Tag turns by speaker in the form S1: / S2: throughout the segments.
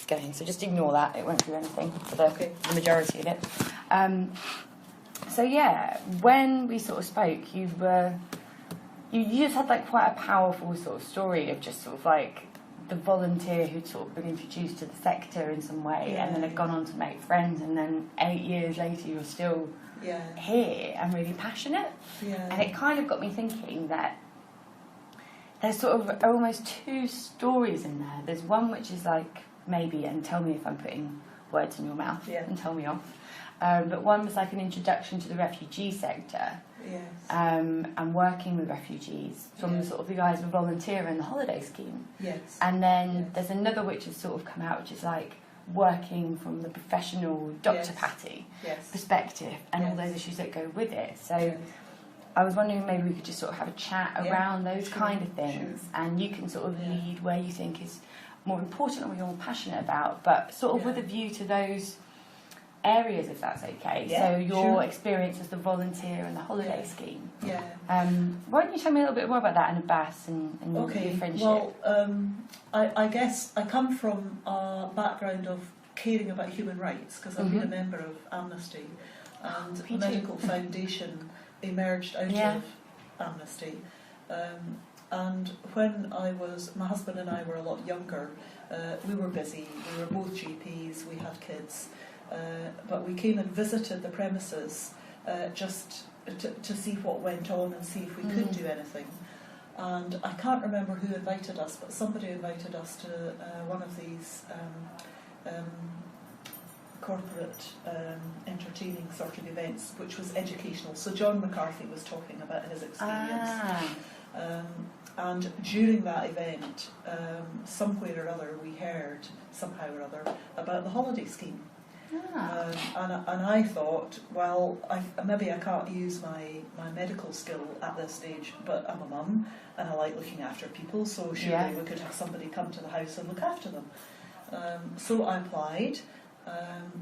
S1: going, so just ignore that. It won't do anything for the majority of it. So yeah, when we sort of spoke, you just had like quite a powerful sort of story of just sort of like the volunteer who'd sort of been introduced to the sector in some way, and then had gone on to make friends, and then 8 years later you're still here and really passionate. And it kind of got me thinking that there's sort of almost two stories in there. There's one which is like, maybe, and tell me if I'm putting words in your mouth and tell me off, but one was like an introduction to the refugee sector. And working with refugees from sort of the guys who volunteer in the holiday scheme. And then there's another which has sort of come out, which is like working from the professional Dr. Patti perspective and all those issues that go with it. So I was wondering maybe we could just sort of have a chat around those kind of things, and you can sort of lead where you think is more important or you're more passionate about, but sort of with a view to those areas, if that's okay. So your experience as the volunteer and the holiday scheme. Why don't you tell me a little bit more about that and Abbas and your friendship?
S2: Well, I guess I come from a background of caring about human rights, because I've been a member of Amnesty, and the Medical Foundation emerged out of Amnesty. And when my husband and I were a lot younger, we were busy, we were both GPs, we had kids, but we came and visited the premises just to see what went on and see if we could do anything. And I can't remember who invited us, but somebody invited us to one of these corporate entertaining sort of events, which was educational. So John McCarthy was talking about his experience. And during that event, somewhere or other, we heard, somehow or other, about the holiday scheme. And I thought, well, maybe I can't use my medical skill at this stage, but I'm a mum and I like looking after people, so surely we could have somebody come to the house and look after them. So I applied.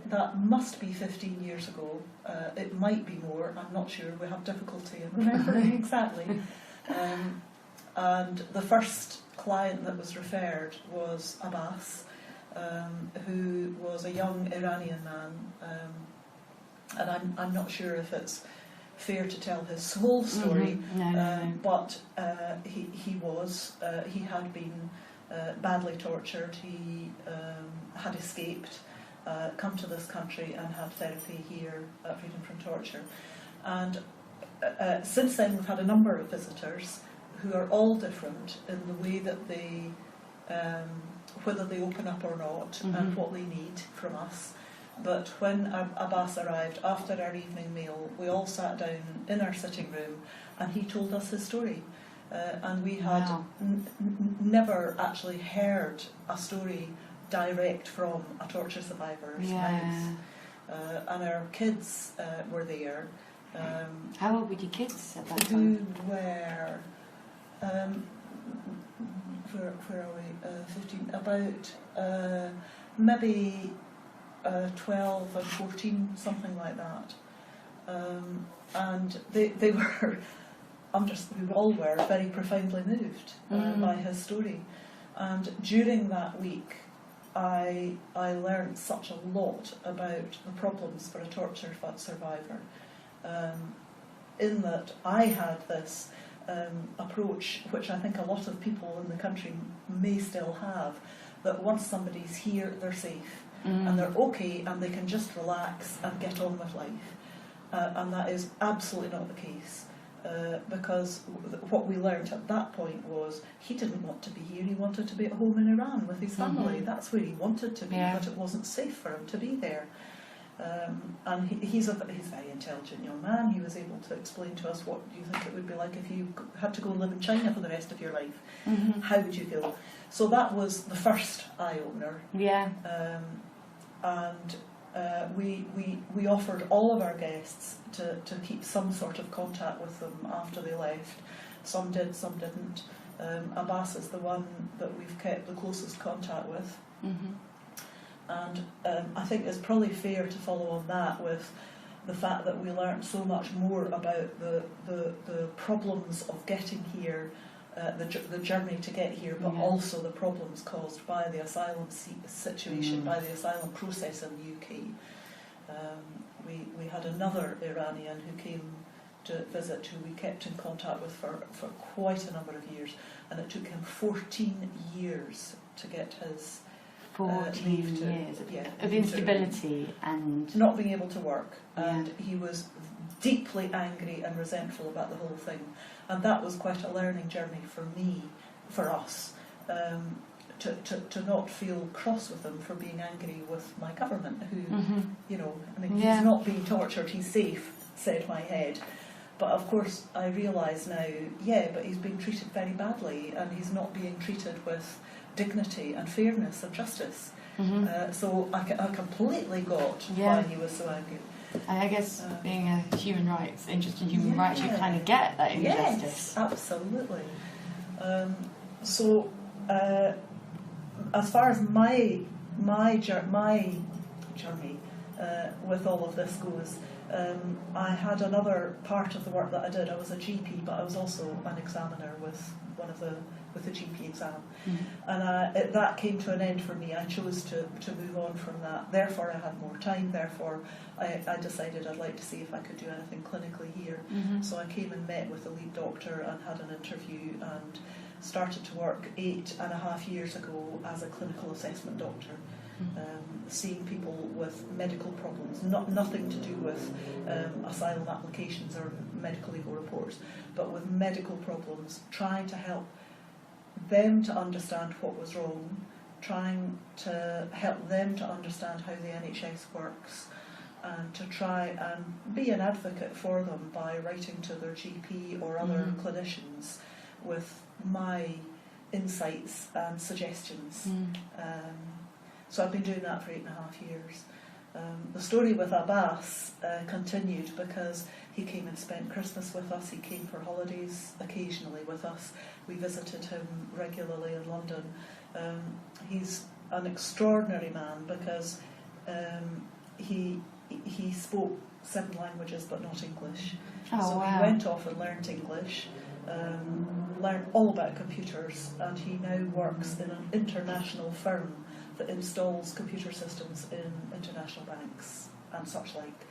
S2: That must be 15 years ago. It might be more, I'm not sure. We have difficulty in remembering exactly. And the first client that was referred was Abbas, who was a young Iranian man, and I'm not sure if it's fair to tell his whole story, but he had been badly tortured. He had escaped, come to this country and had therapy here at Freedom from Torture. And since then we've had a number of visitors who are all different in the way that they whether they open up or not, and what they need from us. But when Abbas arrived after our evening meal, we all sat down in our sitting room and he told us his story. And we had never actually heard a story direct from a torture survivor's mouth. And our kids were there.
S1: How old were your kids at that
S2: time? Who were... where are we? 15, about maybe 12 and 14, something like that. And they were, we all were very profoundly moved by his story. And during that week, I learned such a lot about the problems for a torture survivor, in that I had this approach, which I think a lot of people in the country may still have, that once somebody's here, they're safe, and they're okay, and they can just relax and get on with life. And that is absolutely not the case, because what we learned at that point was he didn't want to be here, he wanted to be at home in Iran with his family. That's where he wanted to be, but it wasn't safe for him to be there. And he's a very intelligent young man. He was able to explain to us, what do you think it would be like if you had to go and live in China for the rest of your life? How would you feel? So that was the first eye-opener. And we offered all of our guests to keep some sort of contact with them after they left. Some did, some didn't. Abbas is the one that we've kept the closest contact with. And I think it's probably fair to follow on that with the fact that we learnt so much more about the problems of getting here, the journey to get here, but also the problems caused by the asylum situation, by the asylum process in the UK. We had another Iranian who came to visit, who we kept in contact with for quite a number of years, and it took him 14 years to get his
S1: 14 years of instability and
S2: not being able to work, and he was deeply angry and resentful about the whole thing, and that was quite a learning journey for us, to not feel cross with him for being angry with my government, who, you know, I mean, he's not being tortured, he's safe, said my head. But of course I realise now, but he's being treated very badly, and he's not being treated with dignity and fairness and justice. So I completely got why he was so angry.
S1: And I guess being a human rights, interested in human rights, you kind of get that injustice.
S2: Yes, absolutely. So as far as my journey with all of this goes, I had another part of the work that I did. I was a GP, but I was also an examiner with the GP exam, and that came to an end for me. I chose to move on from that. Therefore, I had more time. Therefore, I decided I'd like to see if I could do anything clinically here. So I came and met with the lead doctor and had an interview and started to work 8.5 years ago as a clinical assessment doctor. Seeing people with medical problems, nothing to do with asylum applications or medical legal reports, but with medical problems, trying to help them to understand what was wrong, trying to help them to understand how the NHS works, and to try and be an advocate for them by writing to their GP or other clinicians with my insights and suggestions. So I've been doing that for 8.5 years. The story with Abbas continued because he came and spent Christmas with us. He came for holidays occasionally with us. We visited him regularly in London. He's an extraordinary man because he spoke 7 languages but not English. So he went off and learnt English, learned all about computers, and he now works in an international firm that installs computer systems in international banks and such like.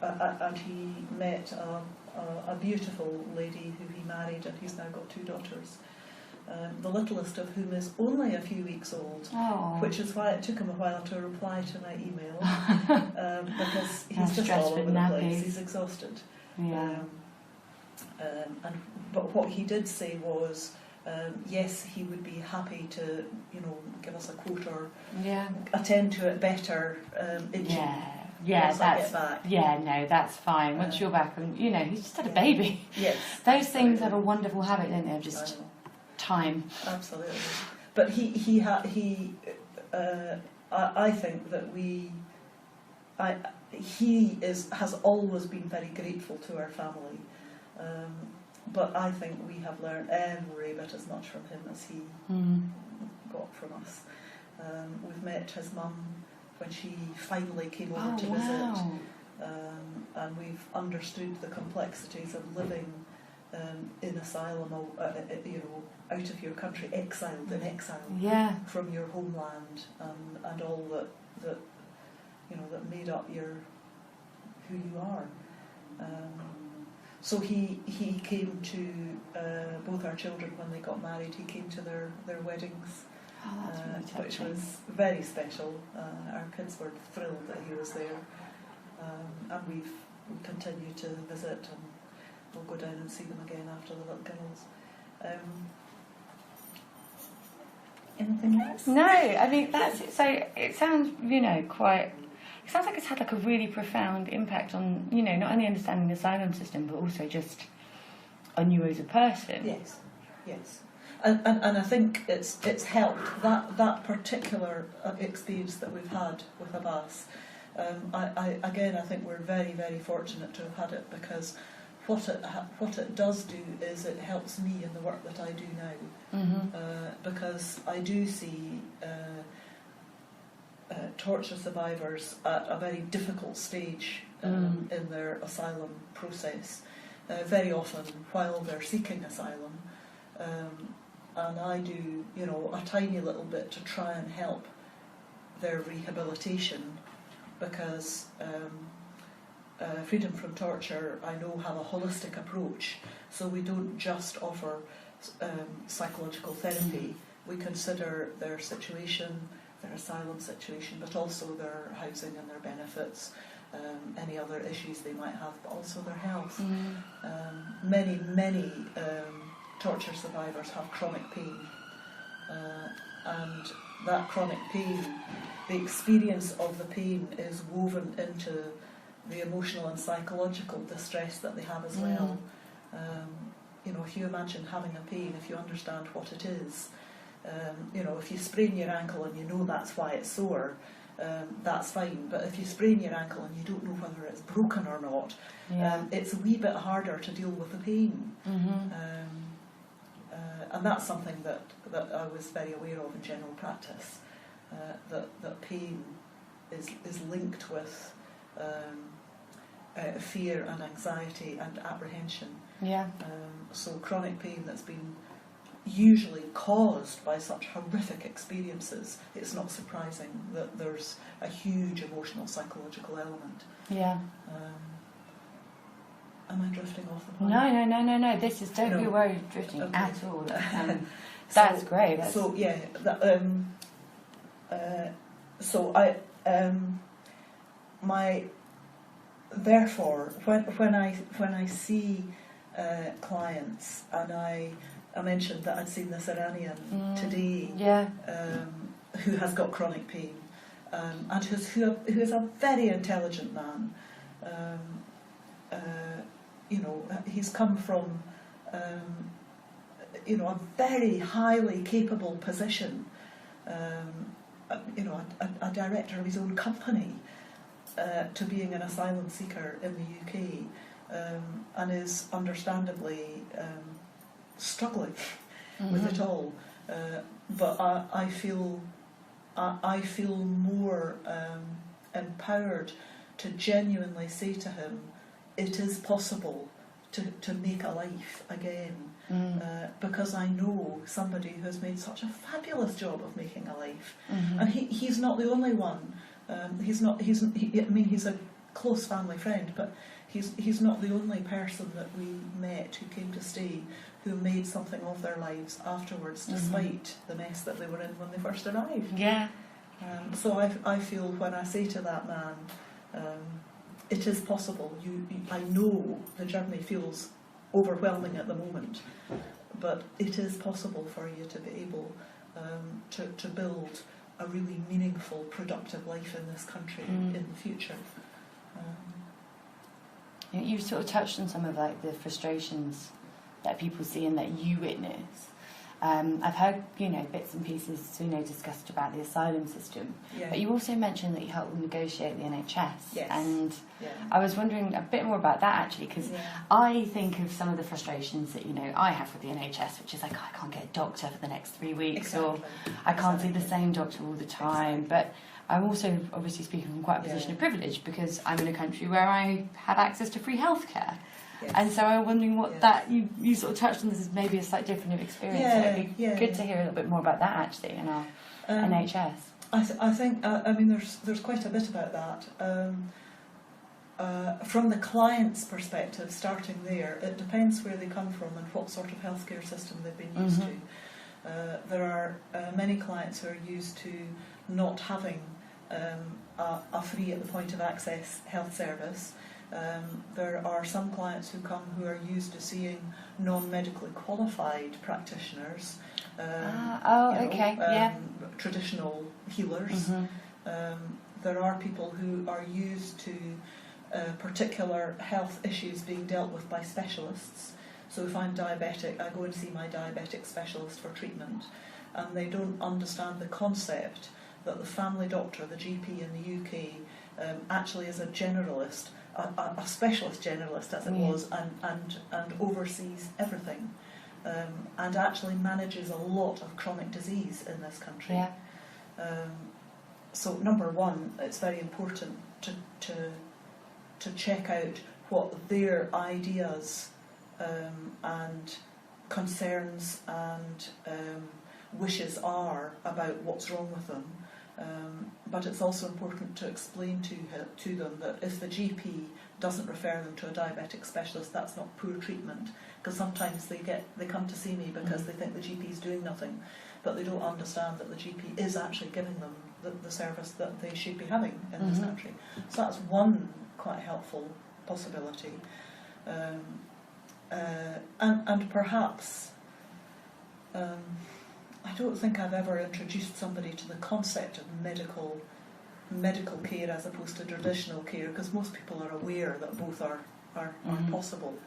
S2: And he met a beautiful lady who he married, and he's now got 2 daughters. The littlest of whom is only a few weeks old, which is why it took him a while to reply to my email, because he's just all over the place. He's exhausted. But what he did say was, yes, he would be happy to, give us a quote or attend to it better. That's fine. Once you're back, and he's just had a baby. Yes, those things have a wonderful habit, don't they? Of just time. Absolutely. But I think that he has always been very grateful to our family. But I think we have learned every bit as much from him as he got from us. We've met his mum when she finally came over to visit, and we've understood the complexities of living in asylum, out of your country, exiled in exile from your homeland, and all that made up who you are. So he came to both our children when they got married. He came to their weddings, which was very special. Our kids were thrilled that he was there, and we've continued to visit, and we'll go down and see them again after the little girls. Anything else?
S1: No, I mean that's it. So it sounds, quite. It sounds like it's had a really profound impact on, not only understanding the asylum system, but also just on you as a person.
S2: Yes. And I think it's helped that particular experience that we've had with Abbas. I think we're very, very fortunate to have had it, because what it does do is it helps me in the work that I do now, because I do see torture survivors at a very difficult stage in their asylum process, very often while they're seeking asylum, and I do, you know, a tiny little bit to try and help their rehabilitation, because Freedom from Torture, I know, have a holistic approach, so we don't just offer psychological therapy. We consider their situation, their asylum situation, but also their housing and their benefits, any other issues they might have, but also their health. Many torture survivors have chronic pain, and that chronic pain, the experience of the pain is woven into the emotional and psychological distress that they have as well. You know, if you imagine having a pain, if you understand what it is, you know, if you sprain your ankle and you know that's why it's sore, that's fine. But if you sprain your ankle and you don't know whether it's broken or not, it's a wee bit harder to deal with the pain. And that's something that I was very aware of in general practice, that pain is linked with fear and anxiety and apprehension. So chronic pain that's been usually caused by such horrific experiences, it's not surprising that there's a huge emotional psychological element. Am I drifting off the point?
S1: No. This is, don't be worried drifting at all. That's great. That's...
S2: So yeah, so I therefore when I see clients, and I mentioned that I'd seen this Iranian today, who has got chronic pain, and who is a very intelligent man. You know, he's come from you know, a very highly capable position. You know, a director of his own company, to being an asylum seeker in the UK, and is understandably struggling with it all. But I feel more empowered to genuinely say to him, it is possible to make a life again, because I know somebody who has made such a fabulous job of making a life, and he's not the only one. I mean, he's a close family friend, but he's not the only person that we met who came to stay who made something of their lives afterwards, despite the mess that they were in when they first arrived. So I feel when I say to that man, it is possible. I know the journey feels overwhelming at the moment, but it is possible for you to be able to build a really meaningful, productive life in this country in the future.
S1: You sort of touched on some of like the frustrations that people see and that you witness. I've heard, you know, bits and pieces, you know, discussed about the asylum system. But you also mentioned that you helped them negotiate the NHS. And I was wondering a bit more about that actually, because I think of some of the frustrations that, you know, I have with the NHS, which is like, I can't get a doctor for the next 3 weeks, or I can't see the same doctor all the time. But I'm also obviously speaking from quite a position of privilege, because I'm in a country where I have access to free healthcare. And so I'm wondering what that, you sort of touched on this as maybe a slightly different experience. So it'd be good to hear a little bit more about that actually in our NHS.
S2: I think, I mean, there's quite a bit about that. From the client's perspective, starting there, it depends where they come from and what sort of healthcare system they've been used to. There are many clients who are used to not having a free at the point of access health service. There are some clients who come who are used to seeing non-medically qualified practitioners, traditional healers. There are people who are used to particular health issues being dealt with by specialists. So if I'm diabetic, I go and see my diabetic specialist for treatment, and they don't understand the concept that the family doctor, the GP in the UK, actually is a generalist, a specialist generalist as it was, and oversees everything, and actually manages a lot of chronic disease in this country. So number one, it's very important to check out what their ideas and concerns and wishes are about what's wrong with them. But it's also important to explain to them that if the GP doesn't refer them to a diabetic specialist, that's not poor treatment. Because sometimes they come to see me because they think the GP is doing nothing, but they don't understand that the GP is actually giving them the service that they should be having in this country. So that's one quite helpful possibility. And perhaps, I don't think I've ever introduced somebody to the concept of medical care as opposed to traditional care, because most people are aware that both are possible.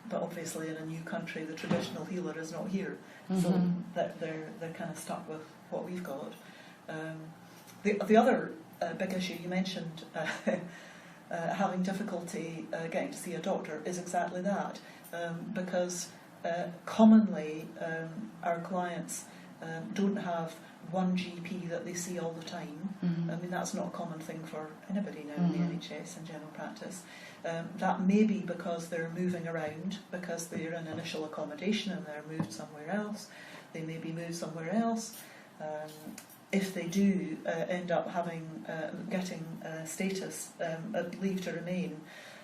S2: But obviously in a new country the traditional healer is not here, so that they're kind of stuck with what we've got. The other big issue you mentioned, having difficulty getting to see a doctor, is exactly that, because commonly our clients don't have one GP that they see all the time. I mean, that's not a common thing for anybody now in the NHS and general practice. That may be because they're moving around, because they're in initial accommodation and they're moved somewhere else. They may be moved somewhere else. If they do end up getting status, leave to remain,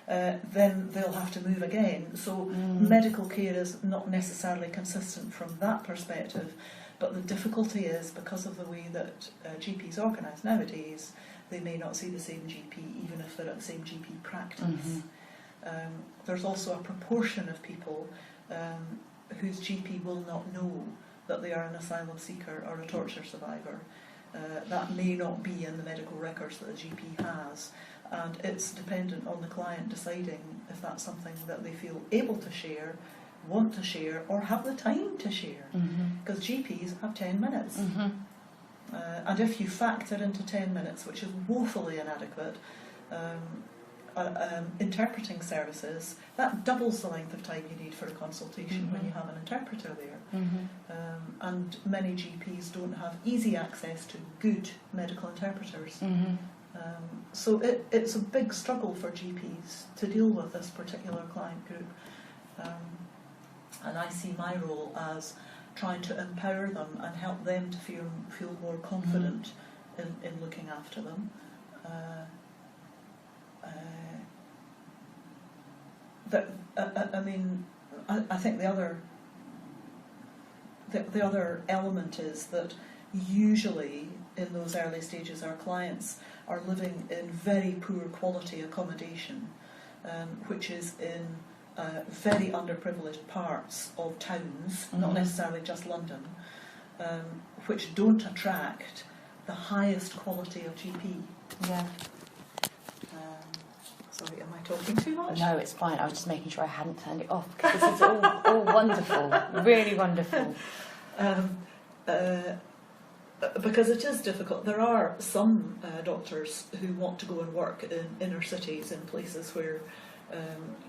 S2: then they'll have to move again. So medical care is not necessarily consistent from that perspective. But the difficulty is, because of the way that GPs organise nowadays, they may not see the same GP even if they're at the same GP practice. There's also a proportion of people whose GP will not know that they are an asylum seeker or a torture survivor. That may not be in the medical records that the GP has, and it's dependent on the client deciding if that's something that they feel able to share, want to share, or have the time to share, because GPs have 10 minutes. And if you factor into 10 minutes, which is woefully inadequate, interpreting services, that doubles the length of time you need for a consultation when you have an interpreter there. And many GPs don't have easy access to good medical interpreters. So it's a big struggle for GPs to deal with this particular client group. And I see my role as trying to empower them and help them to feel more confident in looking after them. I think the other element is that usually in those early stages our clients are living in very poor quality accommodation, which is in very underprivileged parts of towns, not necessarily just London, which don't attract the highest quality of GP.
S1: Yeah.
S2: Sorry, am I talking too much?
S1: No, it's fine. I was just making sure I hadn't turned it off, because this is all wonderful, really wonderful.
S2: Because it is difficult. There are some doctors who want to go and work in inner cities, in places where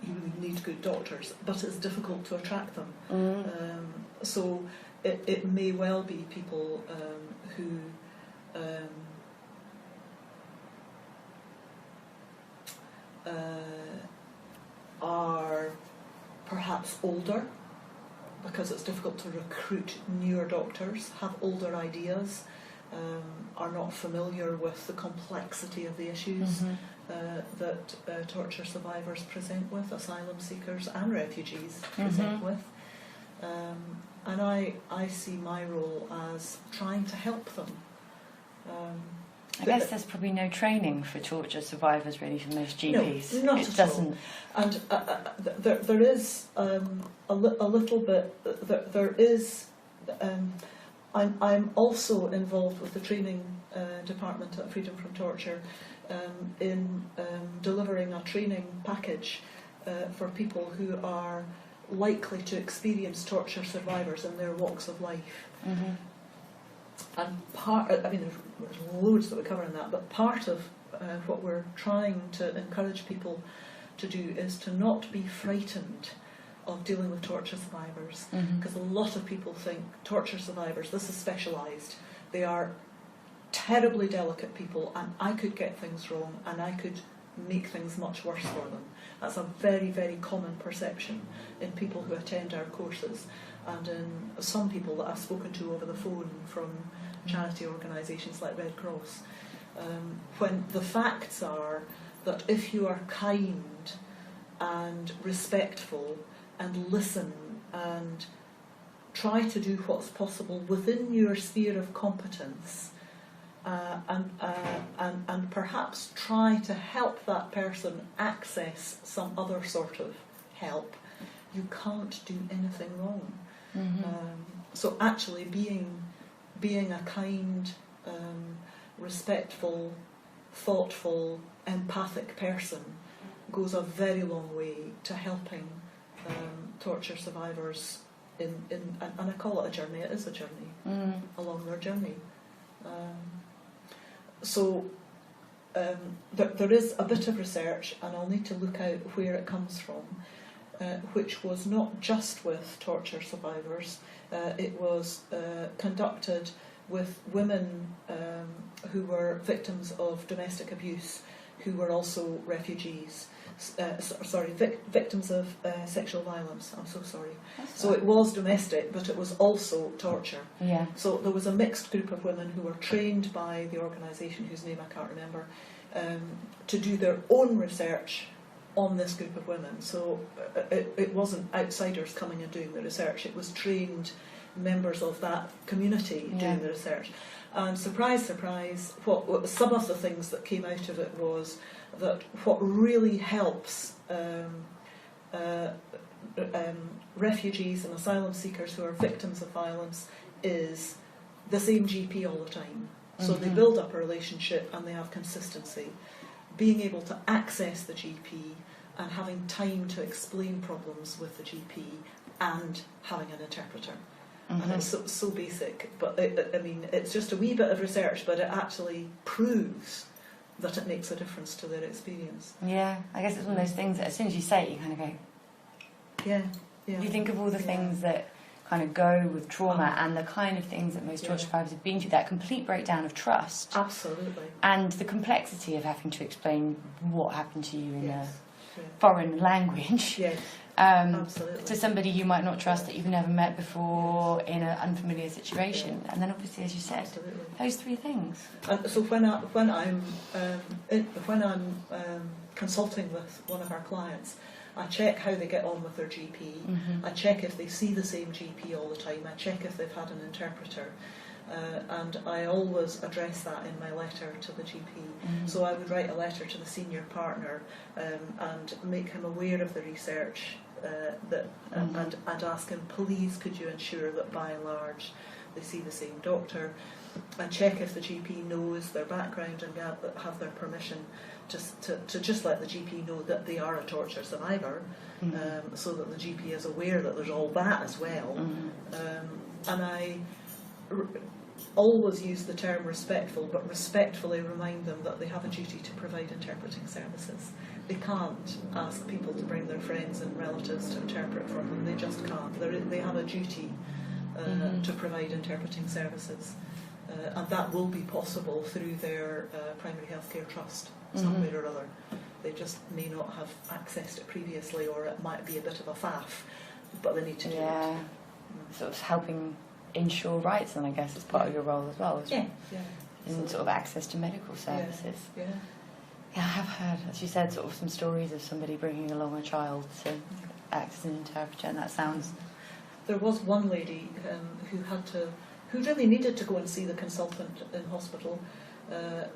S2: you need good doctors, but it's difficult to attract them. So it may well be people who are perhaps older, because it's difficult to recruit newer doctors, have older ideas, are not familiar with the complexity of the issues that torture survivors present with, asylum seekers and refugees present with. And I see my role as trying to help them.
S1: I guess there's probably no training for torture survivors really for most GPs.
S2: No, not
S1: it
S2: at
S1: doesn't.
S2: All. And there is a little bit. There is. I'm also involved with the training department at Freedom from Torture in delivering a training package for people who are likely to experience torture survivors in their walks of life. And there's loads that we cover in that, but part of what we're trying to encourage people to do is to not be frightened of dealing with torture survivors, because a lot of people think torture survivors, this is specialised, they are terribly delicate people, and I could get things wrong and I could make things much worse for them. That's a very, very common perception in people who attend our courses, and in some people that I've spoken to over the phone from charity organisations like Red Cross. When the facts are that if you are kind and respectful and listen and try to do what's possible within your sphere of competence, and perhaps try to help that person access some other sort of help, you can't do anything wrong. So actually being a kind, respectful, thoughtful, empathic person goes a very long way to helping torture survivors and I call it a journey. It is a journey along their journey. So there is a bit of research, and I'll need to look out where it comes from, which was not just with torture survivors. It was conducted with women who were victims of domestic abuse, who were also refugees. Victims of sexual violence. I'm so sorry. So it was domestic, but it was also torture.
S1: Yeah.
S2: So there was a mixed group of women who were trained by the organisation, whose name I can't remember, to do their own research on this group of women. So it wasn't outsiders coming and doing the research. It was trained members of that community doing the research. And surprise, surprise, what some of the things that came out of it was that what really helps refugees and asylum seekers who are victims of violence is the same GP all the time. So they build up a relationship and they have consistency. Being able to access the GP and having time to explain problems with the GP and having an interpreter. And it's so basic, but I mean, it's just a wee bit of research, but it actually proves that it makes a difference to their experience.
S1: Yeah, I guess it's one of those things that as soon as you say it, you kind of go...
S2: Yeah.
S1: You think of all the things that kind of go with trauma and the kind of things that most torture survivors have been through, that complete breakdown of trust.
S2: Absolutely.
S1: And the complexity of having to explain what happened to you in a foreign language.
S2: Yes. Absolutely.
S1: To somebody you might not trust, that you've never met before, in an unfamiliar situation, and then obviously, as you said, those three things.
S2: So when I'm consulting with one of our clients, I check how they get on with their GP. I check if they see the same GP all the time. I check if they've had an interpreter. And I always address that in my letter to the GP. So I would write a letter to the senior partner and make him aware of the research and ask him, please could you ensure that by and large they see the same doctor, and check if the GP knows their background and have their permission to just let the GP know that they are a torture survivor, so that the GP is aware that there's all that as well. And I always use the term respectful, but respectfully remind them that they have a duty to provide interpreting services. They can't ask people to bring their friends and relatives to interpret for them. They just can't. They have a duty to provide interpreting services. And that will be possible through their primary healthcare trust, some way or other. They just may not have accessed it previously, or it might be a bit of a faff, but they need to do it.
S1: Sort of helping ensure rights, and I guess it's part of your role as well, in sort of access to medical services. Yeah, I have heard, as you said, sort of some stories of somebody bringing along a child to act as an interpreter, and that sounds...
S2: There was one lady who really needed to go and see the consultant in hospital,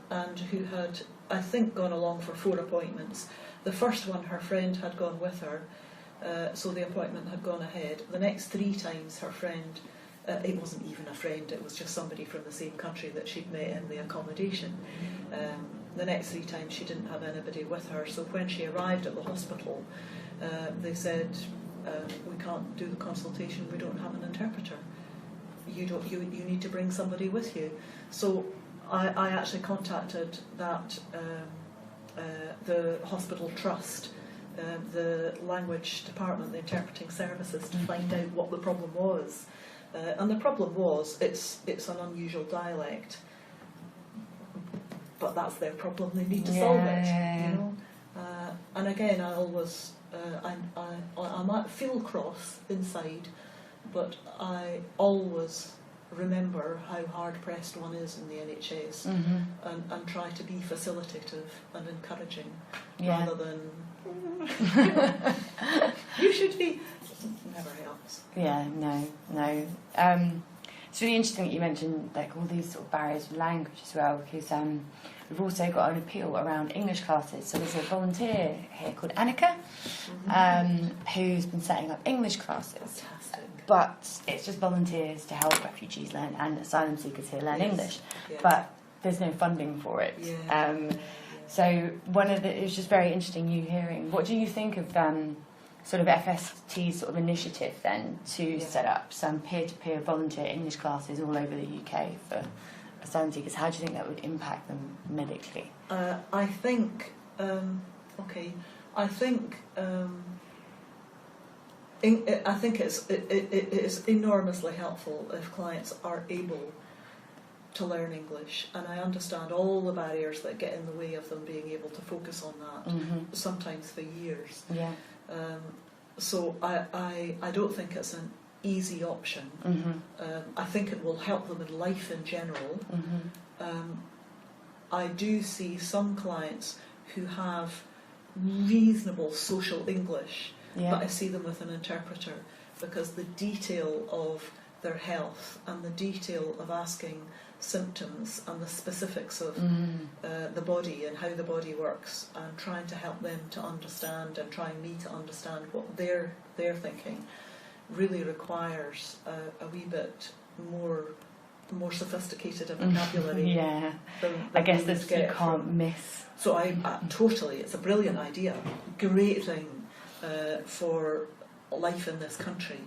S2: and who had, I think, gone along for 4 appointments. The first one, her friend had gone with her, so the appointment had gone ahead. The next 3 times, her friend... it wasn't even a friend, it was just somebody from the same country that she'd met in the accommodation. The next 3 times she didn't have anybody with her, so when she arrived at the hospital, they said, we can't do the consultation, we don't have an interpreter. You need to bring somebody with you. So I actually contacted the hospital trust, the language department, the interpreting services, to find out what the problem was. And the problem was, it's an unusual dialect, but that's their problem. They need to solve it. You know, And again, I always, I might feel cross inside, but I always remember how hard-pressed one is in the NHS, and try to be facilitative and encouraging, rather than you should be. Never helps.
S1: Yeah, no. It's really interesting that you mentioned like all these sort of barriers with language as well, because we've also got an appeal around English classes. So there's a volunteer here called Annika, who's been setting up English classes.
S2: Fantastic.
S1: But it's just volunteers to help refugees learn and asylum seekers here learn English. Yeah. But there's no funding for it. Yeah. So it was just very interesting you hearing. What do you think of sort of FST's sort of initiative then to set up some peer-to-peer volunteer English classes all over the UK for asylum seekers? How do you think that would impact them medically?
S2: I think it is enormously helpful if clients are able to learn English, and I understand all the barriers that get in the way of them being able to focus on that, sometimes for years. Yeah. So I don't think it's an easy option. I think it will help them in life in general. I do see some clients who have reasonable social English, but I see them with an interpreter, because the detail of their health and the detail of asking symptoms and the specifics of the body and how the body works, and trying to help them to understand and trying me to understand what they're thinking, really requires a wee bit more sophisticated a vocabulary. Than
S1: I guess this you can't miss.
S2: So I totally, it's a brilliant idea, great thing for life in this country.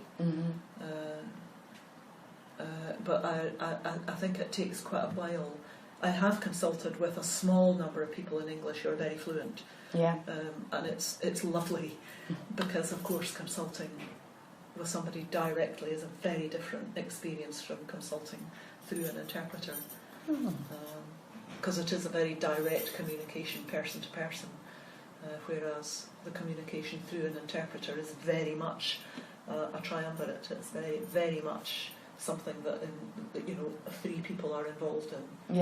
S2: But I think it takes quite a while. I have consulted with a small number of people in English who are very fluent, and it's lovely, because of course consulting with somebody directly is a very different experience from consulting through an interpreter, because it is a very direct communication, person to person, whereas the communication through an interpreter is very much a triumvirate. It's very, very much something that three people are involved in.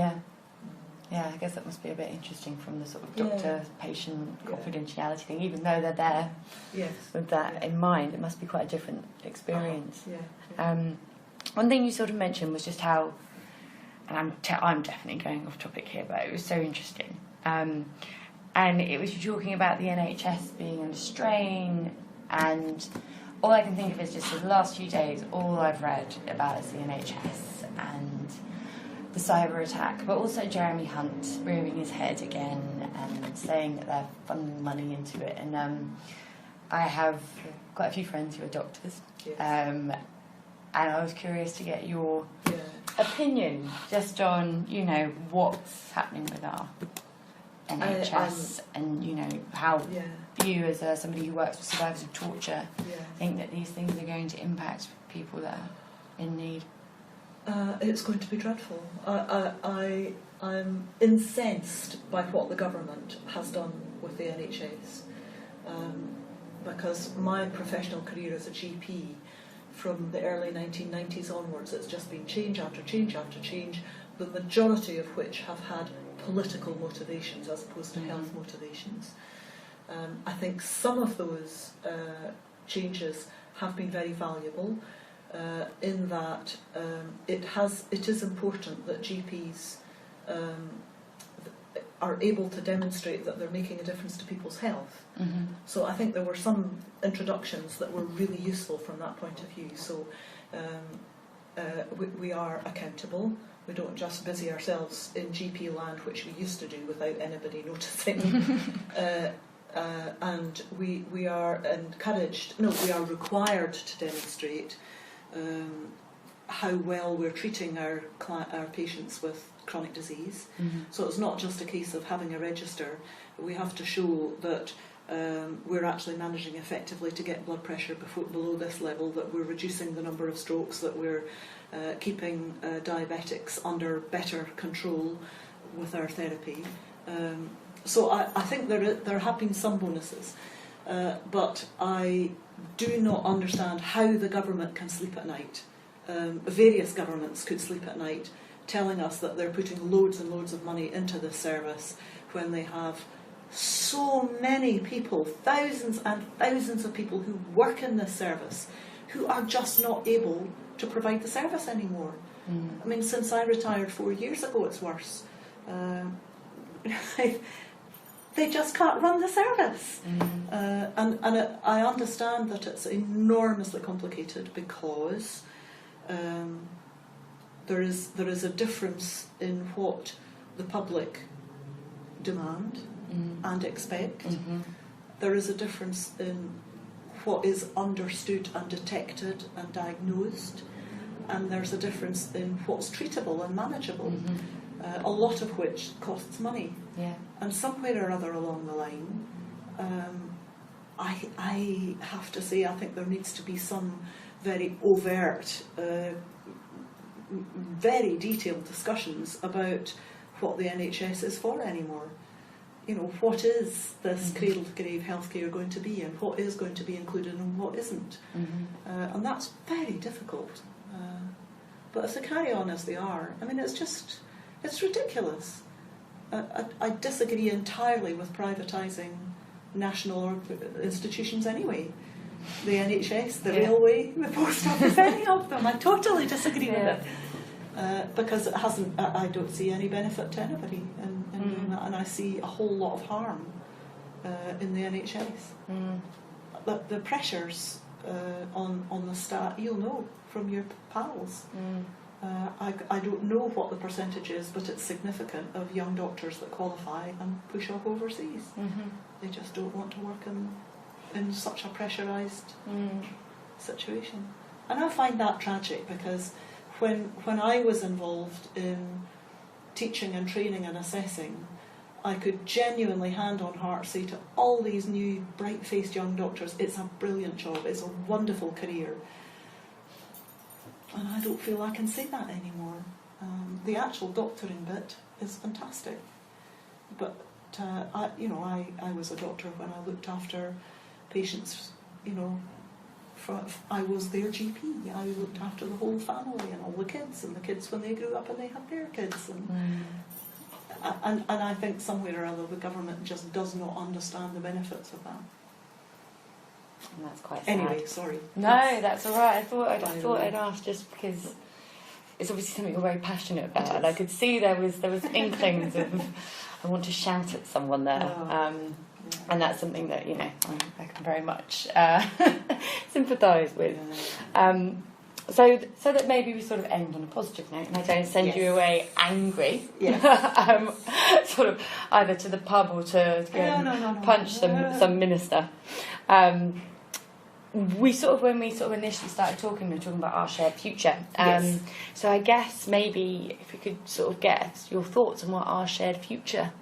S1: Yeah, I guess that must be a bit interesting from the sort of doctor-patient confidentiality thing, even though they're there with that in mind. It must be quite a different experience. One thing you sort of mentioned was just how, and I'm definitely going off topic here, but it was so interesting. And it was you talking about the NHS being under strain, and all I can think of is just for the last few days, all I've read about is the NHS and the cyber attack, but also Jeremy Hunt rearing his head again and saying that they're funneling money into it. And I have quite a few friends who are doctors, and I was curious to get your opinion just on, what's happening with our NHS, and how you, as somebody who works with survivors of torture, think that these things are going to impact people that are in need.
S2: It's going to be dreadful. I'm incensed by what the government has done with the NHS, because my professional career as a GP, from the early 1990s onwards, it's just been change after change after change, the majority of which have had political motivations as opposed to health motivations. I think some of those changes have been very valuable, in that it is important that GPs are able to demonstrate that they're making a difference to people's health. So I think there were some introductions that were really useful from that point of view. So we are accountable. We don't just busy ourselves in GP land, which we used to do without anybody noticing. And we are encouraged, we are required to demonstrate how well we're treating our patients with chronic disease. So it's not just a case of having a register. We have to show that we're actually managing effectively to get blood pressure below this level, that we're reducing the number of strokes, that we're keeping diabetics under better control with our therapy. So I think there have been some bonuses, but I do not understand how the government can sleep at night. Various governments could sleep at night telling us that they're putting loads and loads of money into this service when they have so many people, thousands and thousands of people who work in this service who are just not able to provide the service anymore. I mean, since I retired 4 years ago, it's worse. They just can't run the service. And I understand that it's enormously complicated because there is a difference in what the public demand and expect. There is a difference in what is understood and detected and diagnosed, and there's a difference in what's treatable and manageable, a lot of which costs money.
S1: Yeah.
S2: And somewhere or other along the line, I have to say I think there needs to be some very overt, very detailed discussions about what the NHS is for anymore. You know, what is this cradle-to-grave healthcare going to be, and what is going to be included and what isn't? And that's very difficult. But if they carry on as they are, I mean, it's ridiculous. I disagree entirely with privatising national institutions anyway. The NHS, the railway, the post office, any of them. I totally disagree with it. Because it hasn't, I don't see any benefit to anybody in doing that, and I see a whole lot of harm in the NHS. The pressures on the staff, you'll know from your pals. I don't know what the percentage is, but it's significant, of young doctors that qualify and push off overseas. They just don't want to work in such a pressurised situation. And I find that tragic, because when I was involved in teaching and training and assessing, I could genuinely, hand on heart, say to all these new bright-faced young doctors, it's a brilliant job, it's a wonderful career. And I don't feel I can say that anymore. The actual doctoring bit is fantastic, but I was a doctor when I looked after patients. I was their GP. I looked after the whole family and all the kids when they grew up and they had their kids. And I think somewhere or other the government just does not understand the benefits of that.
S1: And that's quite sad.
S2: Anyway, sorry.
S1: No, that's all right. I thought I'd ask just because it's obviously something you're very passionate about, and I could see there was inklings of I want to shout at someone there. And that's something that I can very much sympathise with. So that maybe we sort of end on a positive note, and I don't send you away angry. Sort of either to the pub or to go and punch some minister. When we initially started talking, we were talking about our shared future. So I guess maybe if we could sort of get your thoughts on what our shared future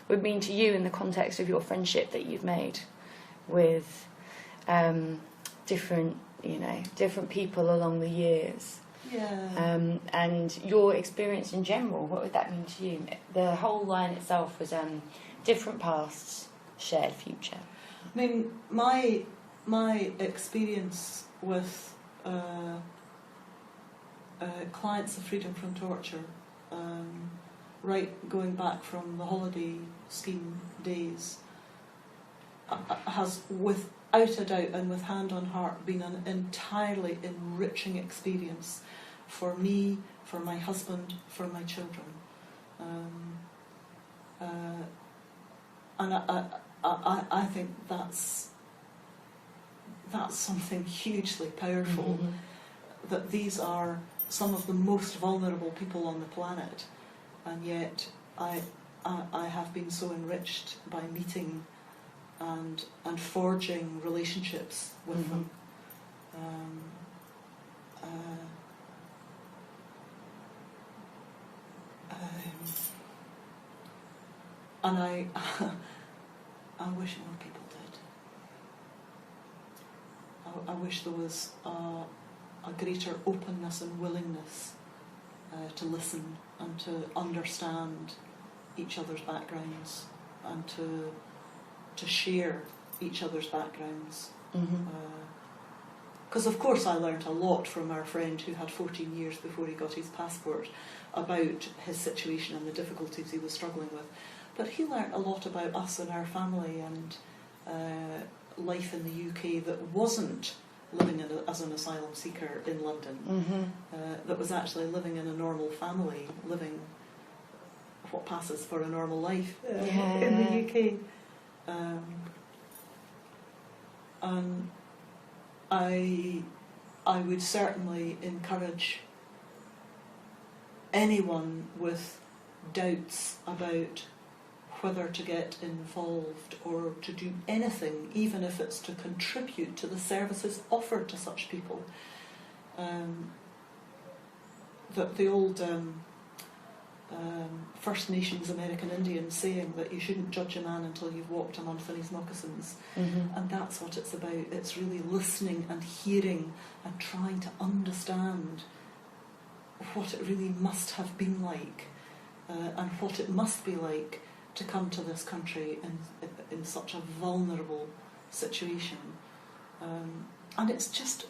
S1: would mean to you in the context of your friendship that you've made with different people along the years. And your experience in general, what would that mean to you? The whole line itself was different pasts, shared future.
S2: I mean, my experience with clients of freedom from torture, right going back from the holiday scheme days, has without a doubt and with hand on heart been an entirely enriching experience for me, for my husband, for my children. And I think that's something hugely powerful, that these are some of the most vulnerable people on the planet, and yet I have been so enriched by meeting and forging relationships with them. And I wish more people did. I wish there was a greater openness and willingness to listen and to understand each other's backgrounds and to share each other's backgrounds. Because of course I learnt a lot from our friend who had 14 years before he got his passport about his situation and the difficulties he was struggling with. But he learnt a lot about us and our family and life in the UK that wasn't living as an asylum seeker in London, that was actually living in a normal family, living what passes for a normal life in the UK. And I would certainly encourage anyone with doubts about whether to get involved or to do anything, even if it's to contribute to the services offered to such people. That the old First Nations American Indian saying that you shouldn't judge a man until you've walked a month in his moccasins, and that's what it's about. It's really listening and hearing and trying to understand what it really must have been like, and what it must be like to come to this country in such a vulnerable situation. And it's just,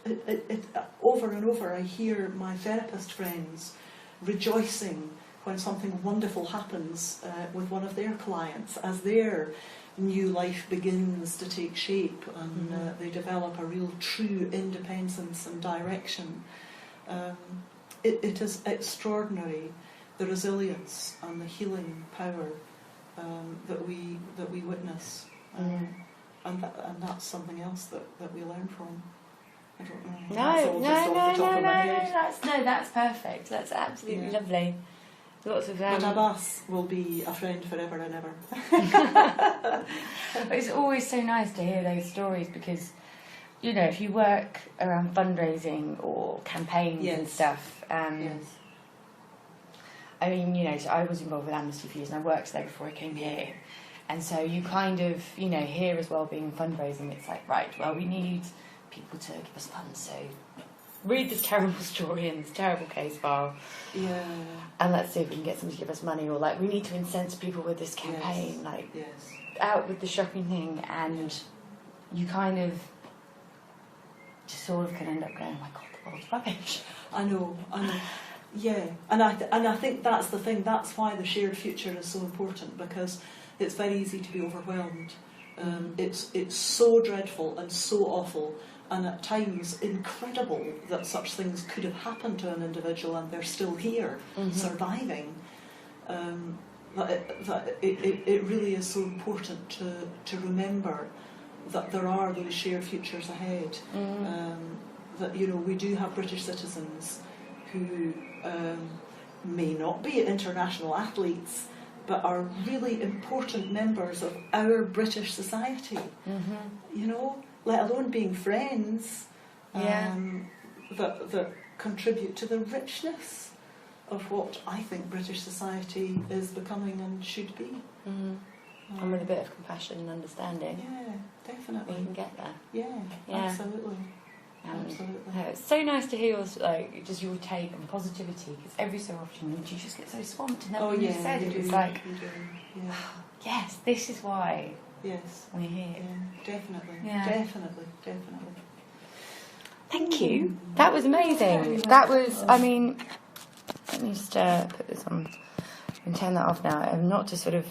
S2: over and over I hear my therapist friends rejoicing when something wonderful happens with one of their clients as their new life begins to take shape and they develop a real true independence and direction. It is extraordinary, the resilience and the healing power that we witness, and that's something else that we learn from. I don't know.
S1: No, that's perfect. That's absolutely lovely. Lots of.
S2: But Abbas will be a friend forever and ever.
S1: But it's always so nice to hear those stories because, you know, if you work around fundraising or campaigns and stuff. I mean, you know, so I was involved with Amnesty for years and I worked there before I came here. And so you kind of, you know, here as well being fundraising, it's like, right, well, we need people to give us funds, so read this terrible story and this terrible case file. Yeah. And let's see if we can get somebody to give us money, or like, we need to incense people with this campaign, out with the shocking thing, and you kind of just sort of can end up going, oh my God, the world's rubbish.
S2: I know. Yeah, and I think that's the thing. That's why the shared future is so important, because it's very easy to be overwhelmed. It's so dreadful and so awful, and at times incredible that such things could have happened to an individual and they're still here, surviving. That it really is so important to remember that there are those shared futures ahead. That, you know, we do have British citizens who may not be international athletes, but are really important members of our British society. You know, let alone being friends, that contribute to the richness of what I think British society is becoming and should be.
S1: And with a bit of compassion and understanding.
S2: Yeah, definitely.
S1: We can get there.
S2: Yeah. Absolutely.
S1: Absolutely. It's so nice to hear just your take on positivity, because every so often you just get so swamped, and then when you said it was like, yes, this is why we're here.
S2: Definitely. Definitely.
S1: Thank you. That was amazing. That was, I mean, let me just put this on and turn that off now. Not to sort of